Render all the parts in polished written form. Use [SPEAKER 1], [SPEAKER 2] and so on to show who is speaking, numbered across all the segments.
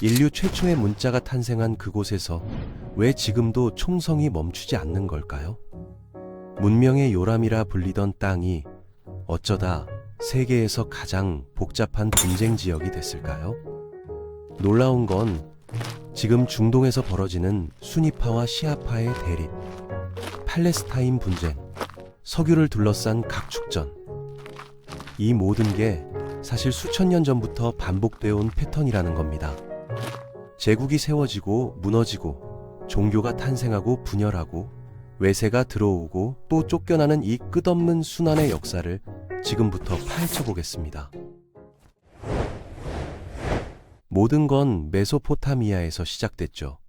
[SPEAKER 1] 인류 최초의 문자가 탄생한 그곳에서 왜 지금도 총성이 멈추지 않는 걸까요? 문명의 요람이라 불리던 땅이 어쩌다 세계에서 가장 복잡한 분쟁 지역이 됐을까요? 놀라운 건 지금 중동에서 벌어지는 수니파와 시아파의 대립, 팔레스타인 분쟁, 석유를 둘러싼 각축전. 이 모든 게 사실 수천 년 전부터 반복되어 온 패턴이라는 겁니다. 제국이 세워지고 무너지고 종교가 탄생하고 분열하고 외세가 들어오고 또 쫓겨나는 이 끝없는 순환의 역사를 지금부터 파헤쳐 보겠습니다. 모든 건 메소포타미아에서 시작됐죠.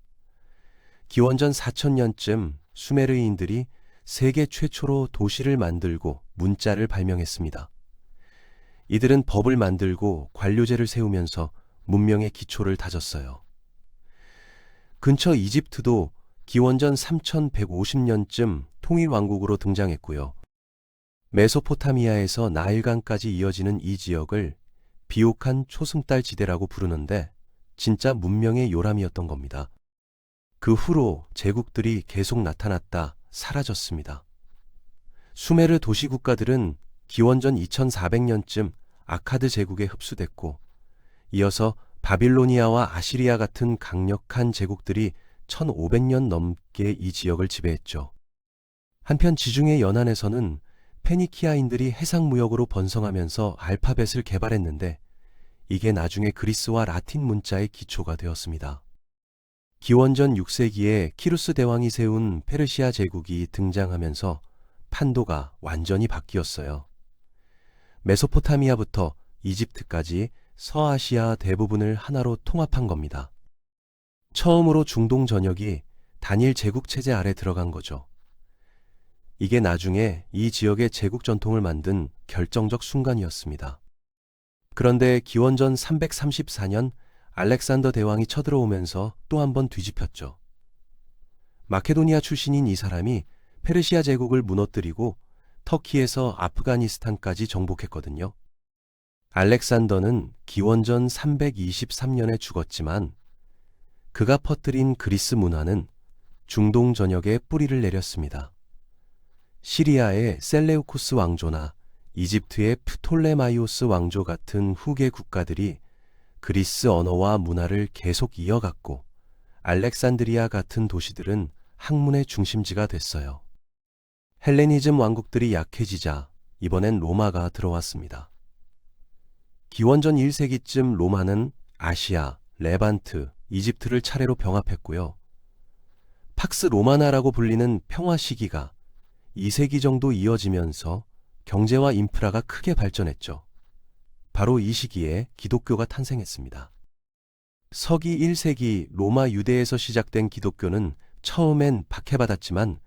[SPEAKER 1] 기원전 4000년쯤 수메르인들이 세계 최초로 도시를 만들고 문자를 발명했습니다. 이들은 법을 만들고 관료제를 세우면서 문명의 기초를 다졌어요. 근처 이집트도 기원전 3150년쯤 통일왕국으로 등장했고요. 메소포타미아에서 나일강까지 이어지는 이 지역을 비옥한 초승달 지대라고 부르는데 진짜 문명의 요람이었던 겁니다. 그 후로 제국들이 계속 나타났다 사라졌습니다. 수메르 도시국가들은 기원전 2400년쯤 아카드 제국에 흡수됐고 이어서 바빌로니아와 아시리아 같은 강력한 제국들이 1500년 넘게 이 지역을 지배했죠. 한편 지중해 연안에서는 페니키아인들이 해상무역으로 번성하면서 알파벳을 개발했는데 이게 나중에 그리스와 라틴 문자의 기초가 되었습니다. 기원전 6세기에 키루스 대왕이 세운 페르시아 제국이 등장하면서 판도가 완전히 바뀌었어요. 메소포타미아부터 이집트까지 서아시아 대부분을 하나로 통합한 겁니다. 처음으로 중동 전역이 단일 제국 체제 아래 들어간 거죠. 이게 나중에 이 지역의 제국 전통을 만든 결정적 순간이었습니다. 그런데 기원전 334년 알렉산더 대왕이 쳐들어오면서 또 한 번 뒤집혔죠. 마케도니아 출신인 이 사람이 페르시아 제국을 무너뜨리고 터키에서 아프가니스탄까지 정복했거든요. 알렉산더는 기원전 323년에 죽었지만 그가 퍼뜨린 그리스 문화는 중동 전역에 뿌리를 내렸습니다. 시리아의 셀레우쿠스 왕조나 이집트의 프톨레마이오스 왕조 같은 후계 국가들이 그리스 언어와 문화를 계속 이어갔고 알렉산드리아 같은 도시들은 학문의 중심지가 됐어요. 헬레니즘 왕국들이 약해지자 이번엔 로마가 들어왔습니다. 기원전 1세기쯤 로마는 아시아, 레반트, 이집트를 차례로 병합했고요. 팍스 로마나라고 불리는 평화 시기가 2세기 정도 이어지면서 경제와 인프라가 크게 발전했죠. 바로 이 시기에 기독교가 탄생했습니다. 서기 1세기 로마 유대에서 시작된 기독교는 처음엔 박해받았지만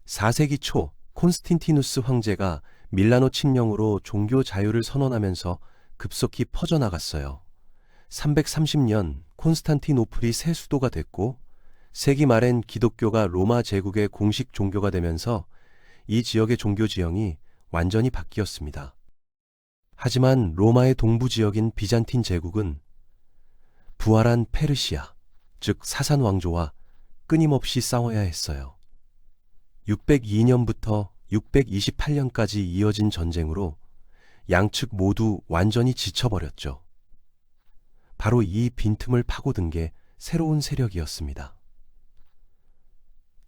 [SPEAKER 1] 4세기 초 콘스탄티누스 황제가 밀라노 칙령으로 종교 자유를 선언하면서 급속히 퍼져나갔어요. 330년 콘스탄티노플이 새 수도가 됐고 세기 말엔 기독교가 로마 제국의 공식 종교가 되면서 이 지역의 종교 지형이 완전히 바뀌었습니다. 하지만 로마의 동부 지역인 비잔틴 제국은 부활한 페르시아, 즉 사산 왕조와 끊임없이 싸워야 했어요. 602년부터 628년까지 이어진 전쟁으로 양측 모두 완전히 지쳐버렸죠. 바로 이 빈틈을 파고든 게 새로운 세력이었습니다.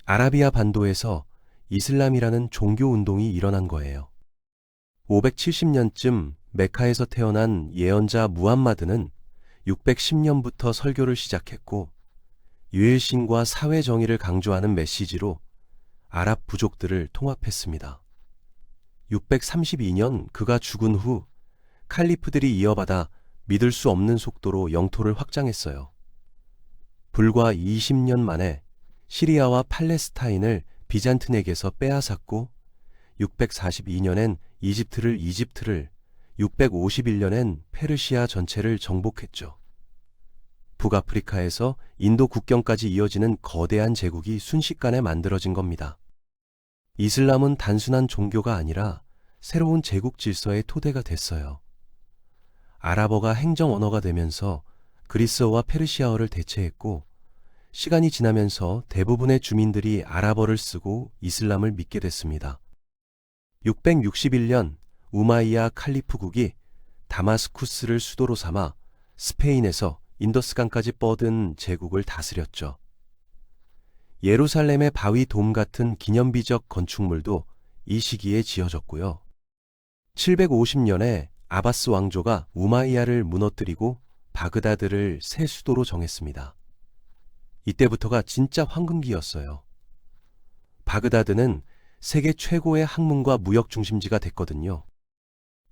[SPEAKER 1] 아라비아 반도에서 이슬람이라는 종교 운동이 일어난 거예요. 570년쯤 메카에서 태어난 예언자 무함마드는 610년부터 설교를 시작했고 유일신과 사회 정의를 강조하는 메시지로 아랍 부족들을 통합했습니다. 632년 그가 죽은 후 칼리프들이 이어받아 믿을 수 없는 속도로 영토를 확장했어요. 불과 20년 만에 시리아와 팔레스타인을 비잔틴에게서 빼앗았고 642년엔 이집트를 651년엔 페르시아 전체를 정복했죠. 북아프리카에서 인도 국경까지 이어지는 거대한 제국이 순식간에 만들어진 겁니다. 이슬람은 단순한 종교가 아니라 새로운 제국 질서의 토대가 됐어요. 아랍어가 행정 언어가 되면서 그리스어와 페르시아어를 대체했고 시간이 지나면서 대부분의 주민들이 아랍어를 쓰고 이슬람을 믿게 됐습니다. 661년 우마이야 칼리프국이 다마스쿠스를 수도로 삼아 스페인에서 인더스강까지 뻗은 제국을 다스렸죠. 예루살렘의 바위 돔 같은 기념비적 건축물도 이 시기에 지어졌고요. 750년에 아바스 왕조가 우마이야를 무너뜨리고 바그다드를 새 수도로 정했습니다. 이때부터가 진짜 황금기였어요. 바그다드는 세계 최고의 학문과 무역 중심지가 됐거든요.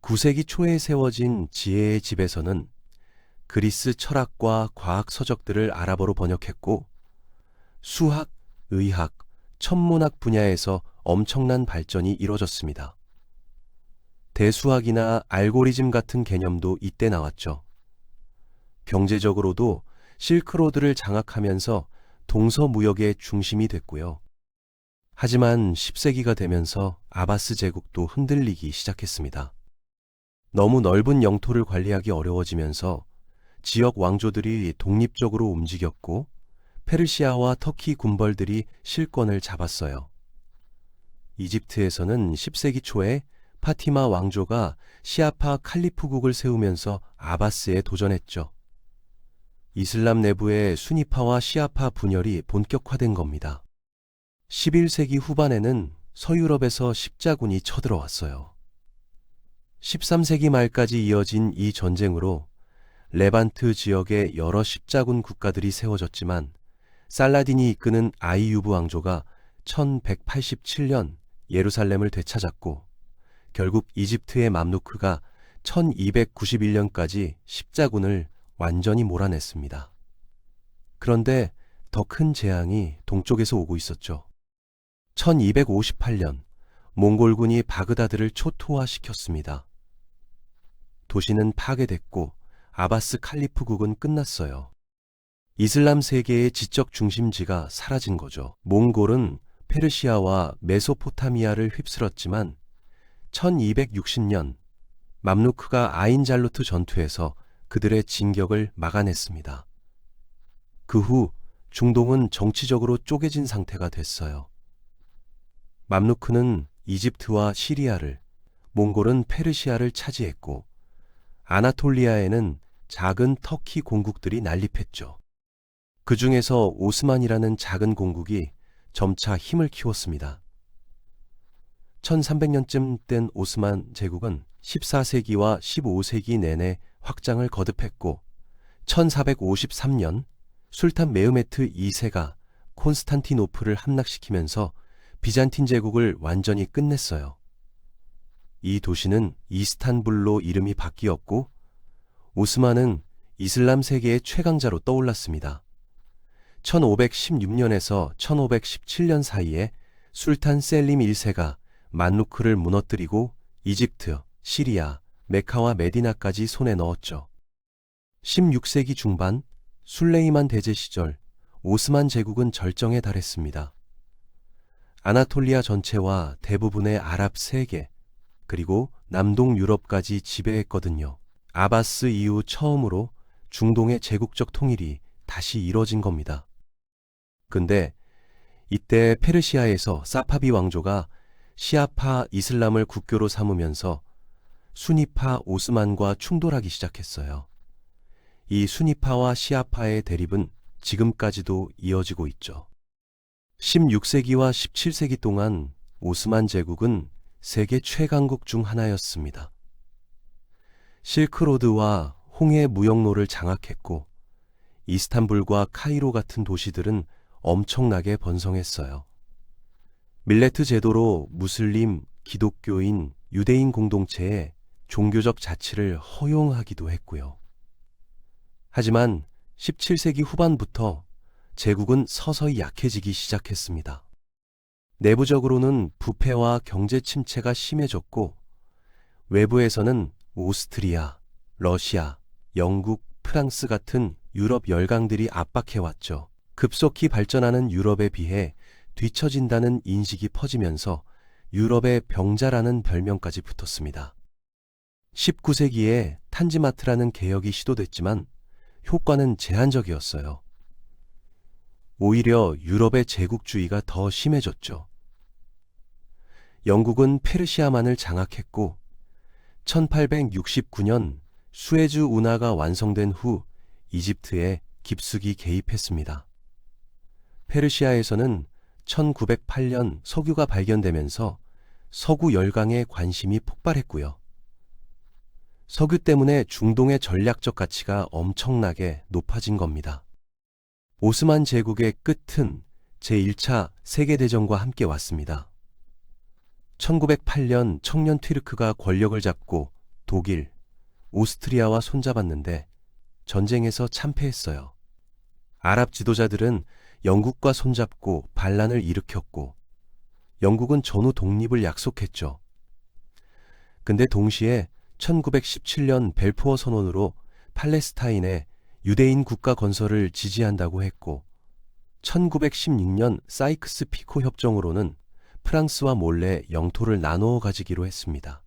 [SPEAKER 1] 9세기 초에 세워진 지혜의 집에서는 그리스 철학과 과학 서적들을 아랍어로 번역했고 수학, 의학, 천문학 분야에서 엄청난 발전이 이뤄졌습니다. 대수학이나 알고리즘 같은 개념도 이때 나왔죠. 경제적으로도 실크로드를 장악하면서 동서무역의 중심이 됐고요. 하지만 10세기가 되면서 아바스 제국도 흔들리기 시작했습니다. 너무 넓은 영토를 관리하기 어려워지면서 지역 왕조들이 독립적으로 움직였고 페르시아와 터키 군벌들이 실권을 잡았어요. 이집트에서는 10세기 초에 파티마 왕조가 시아파 칼리프국을 세우면서 아바스에 도전했죠. 이슬람 내부의 수니파와 시아파 분열이 본격화된 겁니다. 11세기 후반에는 서유럽에서 십자군이 쳐들어왔어요. 13세기 말까지 이어진 이 전쟁으로 레반트 지역에 여러 십자군 국가들이 세워졌지만 살라딘이 이끄는 아이유브 왕조가 1187년 예루살렘을 되찾았고 결국 이집트의 맘루크가 1291년까지 십자군을 완전히 몰아냈습니다. 그런데 더 큰 재앙이 동쪽에서 오고 있었죠. 1258년 몽골군이 바그다드를 초토화시켰습니다. 도시는 파괴됐고 아바스 칼리프국은 끝났어요. 이슬람 세계의 지적 중심지가 사라진 거죠. 몽골은 페르시아와 메소포타미아를 휩쓸었지만 1260년 맘루크가 아인잘루트 전투에서 그들의 진격을 막아냈습니다. 그 후 중동은 정치적으로 쪼개진 상태가 됐어요. 맘루크는 이집트와 시리아를, 몽골은 페르시아를 차지했고 아나톨리아에는 작은 터키 공국들이 난립했죠. 그 중에서 오스만이라는 작은 공국이 점차 힘을 키웠습니다. 1300년쯤 된 오스만 제국은 14세기와 15세기 내내 확장을 거듭했고 1453년 술탄 메흐메트 2세가 콘스탄티노플을 함락시키면서 비잔틴 제국을 완전히 끝냈어요. 이 도시는 이스탄불로 이름이 바뀌었고 오스만은 이슬람 세계의 최강자로 떠올랐습니다. 1516년에서 1517년 사이에 술탄 셀림 1세가 만루크를 무너뜨리고 이집트, 시리아, 메카와 메디나까지 손에 넣었죠. 16세기 중반 술레이만 대제 시절 오스만 제국은 절정에 달했습니다. 아나톨리아 전체와 대부분의 아랍 세계, 그리고 남동 유럽까지 지배했거든요. 아바스 이후 처음으로 중동의 제국적 통일이 다시 이뤄진 겁니다. 근데 이때 페르시아에서 사파비 왕조가 시아파 이슬람을 국교로 삼으면서 수니파 오스만과 충돌하기 시작했어요. 이 수니파와 시아파의 대립은 지금까지도 이어지고 있죠. 16세기와 17세기 동안 오스만 제국은 세계 최강국 중 하나였습니다. 실크로드와 홍해 무역로를 장악했고 이스탄불과 카이로 같은 도시들은 엄청나게 번성했어요. 밀레트 제도로 무슬림, 기독교인, 유대인 공동체에 종교적 자치를 허용하기도 했고요. 하지만 17세기 후반부터 제국은 서서히 약해지기 시작했습니다. 내부적으로는 부패와 경제 침체가 심해졌고 외부에서는 오스트리아, 러시아, 영국, 프랑스 같은 유럽 열강들이 압박해왔죠. 급속히 발전하는 유럽에 비해 뒤처진다는 인식이 퍼지면서 유럽의 병자라는 별명까지 붙었습니다. 19세기에 탄지마트라는 개혁이 시도됐지만 효과는 제한적이었어요. 오히려 유럽의 제국주의가 더 심해졌죠. 영국은 페르시아만을 장악했고 1869년 수에즈 운하가 완성된 후 이집트에 깊숙이 개입했습니다. 페르시아에서는 1908년 석유가 발견되면서 서구 열강에 관심이 폭발했고요. 석유 때문에 중동의 전략적 가치가 엄청나게 높아진 겁니다. 오스만 제국의 끝은 제1차 세계대전과 함께 왔습니다. 1908년 청년 튀르크가 권력을 잡고 독일, 오스트리아와 손잡았는데 전쟁에서 참패했어요. 아랍 지도자들은 영국과 손잡고 반란을 일으켰고 영국은 전후 독립을 약속했죠. 근데 동시에 1917년 벨포어 선언으로 팔레스타인에 유대인 국가 건설을 지지한다고 했고 1916년 사이크스 피코 협정으로는 프랑스와 몰래 영토를 나누어 가지기로 했습니다.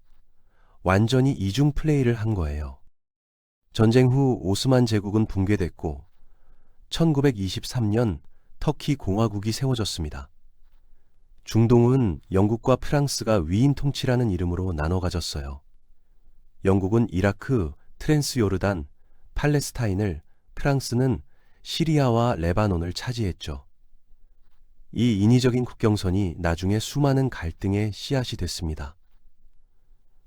[SPEAKER 1] 완전히 이중 플레이를 한 거예요. 전쟁 후 오스만 제국은 붕괴됐고 1923년 터키 공화국이 세워졌습니다. 중동은 영국과 프랑스가 위인 통치라는 이름으로 나눠 가졌어요. 영국은 이라크, 트랜스요르단, 팔레스타인을, 프랑스는 시리아와 레바논을 차지했죠. 이 인위적인 국경선이 나중에 수많은 갈등의 씨앗이 됐습니다.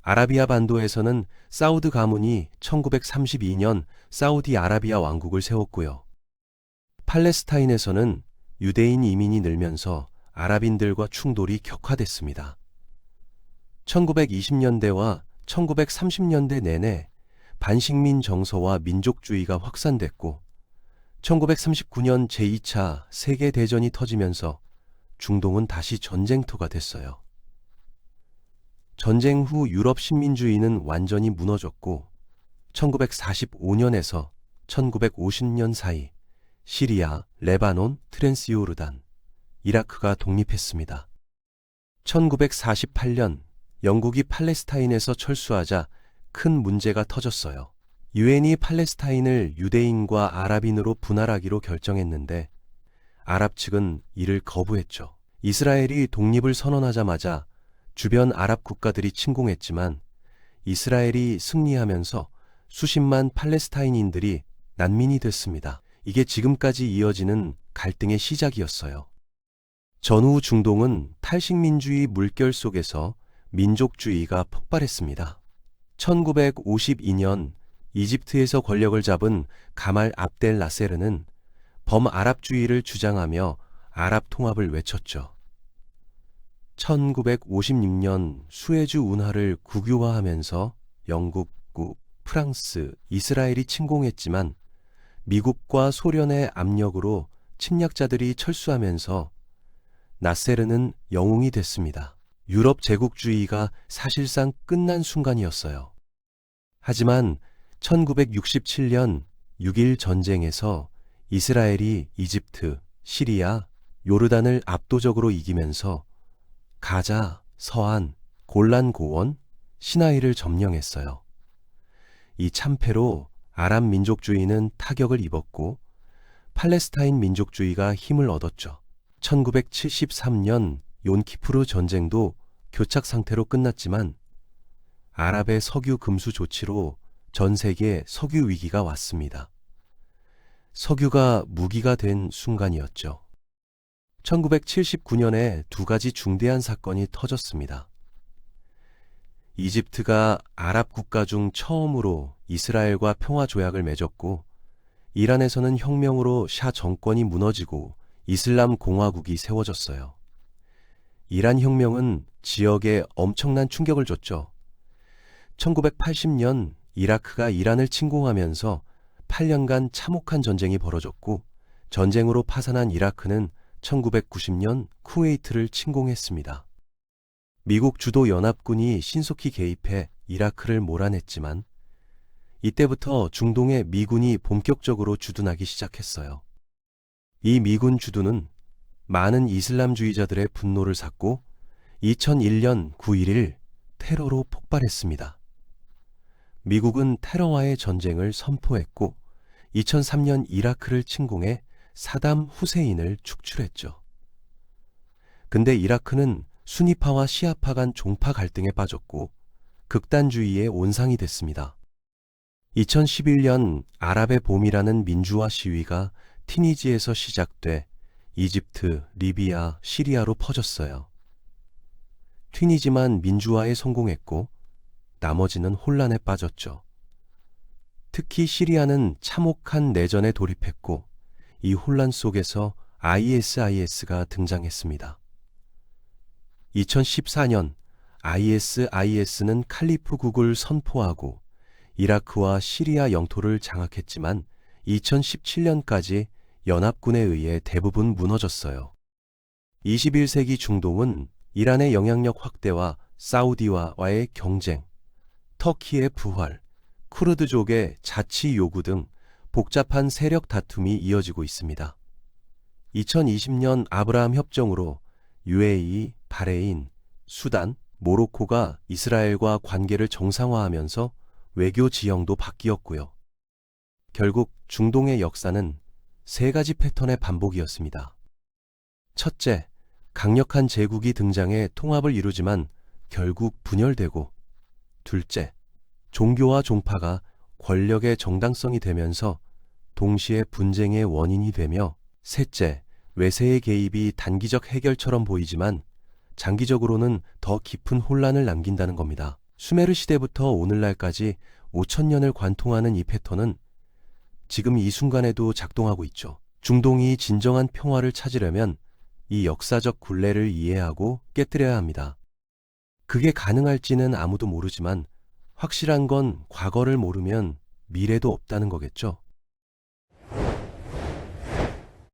[SPEAKER 1] 아라비아 반도에서는 사우드 가문이 1932년 사우디아라비아 왕국을 세웠고요. 팔레스타인에서는 유대인 이민이 늘면서 아랍인들과 충돌이 격화됐습니다. 1920년대와 1930년대 내내 반식민 정서와 민족주의가 확산됐고 1939년 제2차 세계대전이 터지면서 중동은 다시 전쟁터가 됐어요. 전쟁 후 유럽 식민주의는 완전히 무너졌고 1945년에서 1950년 사이 시리아, 레바논, 트랜스요르단, 이라크가 독립했습니다. 1948년 영국이 팔레스타인에서 철수하자 큰 문제가 터졌어요. 유엔이 팔레스타인을 유대인과 아랍인으로 분할하기로 결정했는데 아랍 측은 이를 거부했죠. 이스라엘이 독립을 선언하자마자 주변 아랍 국가들이 침공했지만 이스라엘이 승리하면서 수십만 팔레스타인인들이 난민이 됐습니다. 이게 지금까지 이어지는 갈등의 시작이었어요. 전후 중동은 탈식민주의 물결 속에서 민족주의가 폭발했습니다. 1952년 이집트에서 권력을 잡은 가말 압델 나세르는 범아랍주의를 주장하며 아랍 통합을 외쳤죠. 1956년 수에즈 운하를 국유화하면서 영국, 프랑스, 이스라엘이 침공했지만 미국과 소련의 압력으로 침략자들이 철수하면서 나세르는 영웅이 됐습니다. 유럽 제국주의가 사실상 끝난 순간이었어요. 하지만 1967년 6.1 전쟁에서 이스라엘이 이집트, 시리아, 요르단을 압도적으로 이기면서 가자, 서안, 골란 고원, 시나이를 점령했어요. 이 참패로 아랍 민족주의는 타격을 입었고 팔레스타인 민족주의가 힘을 얻었죠. 1973년 욘키푸르 전쟁도 교착 상태로 끝났지만 아랍의 석유 금수 조치로 전 세계 석유 위기가 왔습니다. 석유가 무기가 된 순간이었죠. 1979년에 두 가지 중대한 사건이 터졌습니다. 이집트가 아랍 국가 중 처음으로 이스라엘과 평화조약을 맺었고 이란에서는 혁명으로 샤 정권이 무너지고 이슬람 공화국이 세워졌어요. 이란 혁명은 지역에 엄청난 충격을 줬죠. 1980년 이라크가 이란을 침공하면서 8년간 참혹한 전쟁이 벌어졌고 전쟁으로 파산한 이라크는 1990년 쿠웨이트를 침공했습니다. 미국 주도 연합군이 신속히 개입해 이라크를 몰아냈지만 이때부터 중동에 미군이 본격적으로 주둔하기 시작했어요. 이 미군 주둔은 많은 이슬람주의자들의 분노를 샀고 2001년 9.11 테러로 폭발했습니다. 미국은 테러와의 전쟁을 선포했고 2003년 이라크를 침공해 사담 후세인을 축출했죠. 근데 이라크는 수니파와 시아파 간 종파 갈등에 빠졌고 극단주의의 온상이 됐습니다. 2011년 아랍의 봄이라는 민주화 시위가 티니지에서 시작돼 이집트, 리비아, 시리아로 퍼졌어요. 튀니지만 민주화에 성공했고 나머지는 혼란에 빠졌죠. 특히 시리아는 참혹한 내전에 돌입했고 이 혼란 속에서 ISIS가 등장했습니다. 2014년 ISIS는 칼리프국을 선포하고 이라크와 시리아 영토를 장악했지만 2017년까지 연합군에 의해 대부분 무너졌어요. 21세기 중동은 이란의 영향력 확대와 사우디와의 경쟁, 터키의 부활, 쿠르드족의 자치 요구 등 복잡한 세력 다툼이 이어지고 있습니다. 2020년 아브라함 협정으로 UAE, 바레인, 수단, 모로코가 이스라엘과 관계를 정상화하면서 외교 지형도 바뀌었고요. 결국 중동의 역사는 세 가지 패턴의 반복이었습니다. 첫째, 강력한 제국이 등장해 통합을 이루지만 결국 분열되고, 둘째, 종교와 종파가 권력의 정당성이 되면서 동시에 분쟁의 원인이 되며, 셋째, 외세의 개입이 단기적 해결처럼 보이지만 장기적으로는 더 깊은 혼란을 남긴다는 겁니다. 수메르 시대부터 오늘날까지 5,000년을 관통하는 이 패턴은 지금 이 순간에도 작동하고 있죠. 중동이 진정한 평화를 찾으려면 이 역사적 굴레를 이해하고 깨뜨려야 합니다. 그게 가능할지는 아무도 모르지만 확실한 건 과거를 모르면 미래도 없다는 거겠죠.